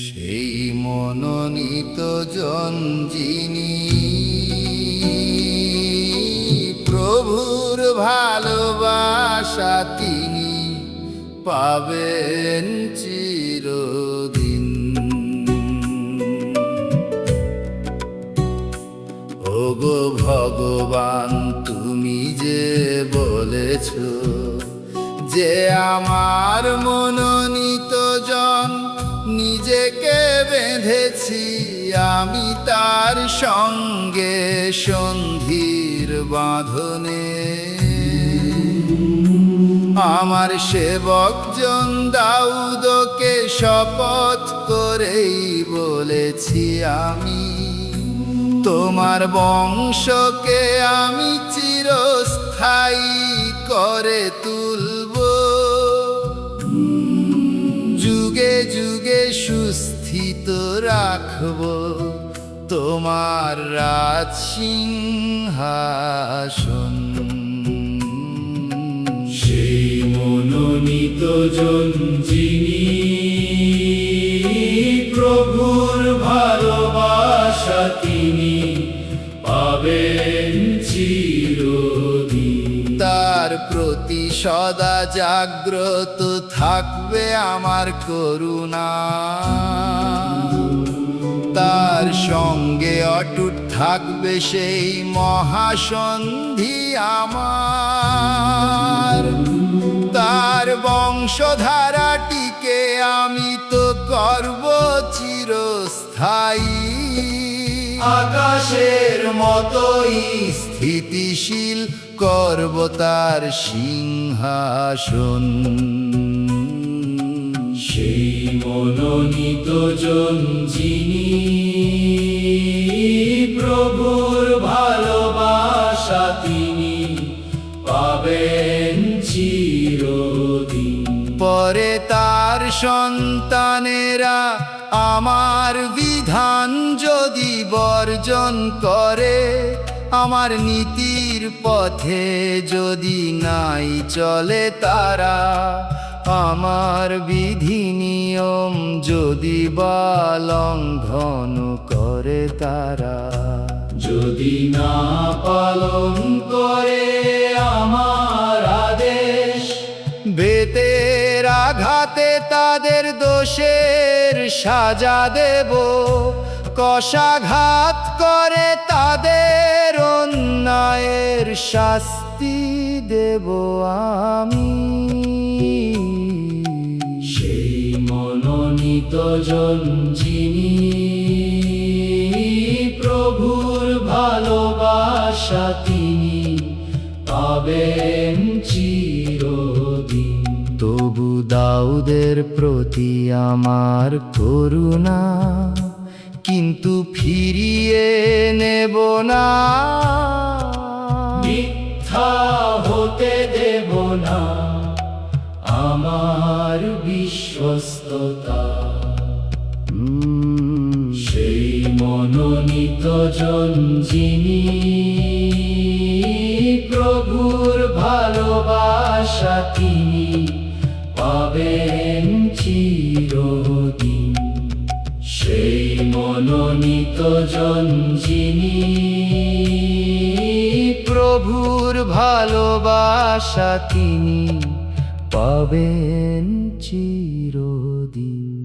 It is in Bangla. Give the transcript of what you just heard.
সেই মনোনীত জন যিনি প্রভুর ভালোবাসা তিনি পাবেন চিরদিন। ওগো ভগবান, তুমি যে বলেছ যে আমার মনোনীত জন নিজেকে বেঁধেছি আমি তার সঙ্গে সন্ধির বাঁধনে। আমার সেবকজন দাউদকে শপথ করেই বলেছি আমি তোমার বংশকে আমি চিরস্থায়ী করে তুলব, যুগে যুগে সুস্থিত রাখব তোমার রাজ সিংহাসন। সেই মনোনীত জন যিনি প্রভুর ভালোবাসা তিনি পাবেন চিরদিন। তার প্রতি সদা জাগ্রত থাকবে আমার করুণা, তার সঙ্গে অটুট থাকবে সেই মহাসন্ধি আমার। তার বংশধারাটিকে আমি তো করব চিরস্থায়ী, আকাশের মতোই স্থিতিশীল করব তার সিংহাসন। সেই মনোনীত জন যিনি প্রভুর ভালোবাসা তিনি পাবেন চিরদিন। পরে তার সন্তানেরা আমার বিধান যদি বর্জন করে, আমার নীতির পথে যদি নাই চলে তারা, আমার বিধি নিয়ম যদি বা লঙ্ঘন করে তারা, যদি না পালন করে আমার আদেশ, বেতের আঘাতে তাদের দোষের সাজা দেব, কষাঘাত করে তাদের অন্যায়ের শাস্তি দেব আমি। সেই মনোনীত জন যিনি প্রভুর ভালোবাসা তিনি পাবেন চিরদিন। তবু দাউদের প্রতি আমার করুণা কিন্তু ফিরিয়ে নেব না, মিথ্যা হতে দেব না আমার বিশ্বস্ততা। সেই মনোনীত জন যিনি প্রভুর ভালোবাসা তিনি পাবেন চিরদিন। সেই মনোনীত জন যিনি প্রভুর ভালোবাসা তিনি পাবেন চিরদিন।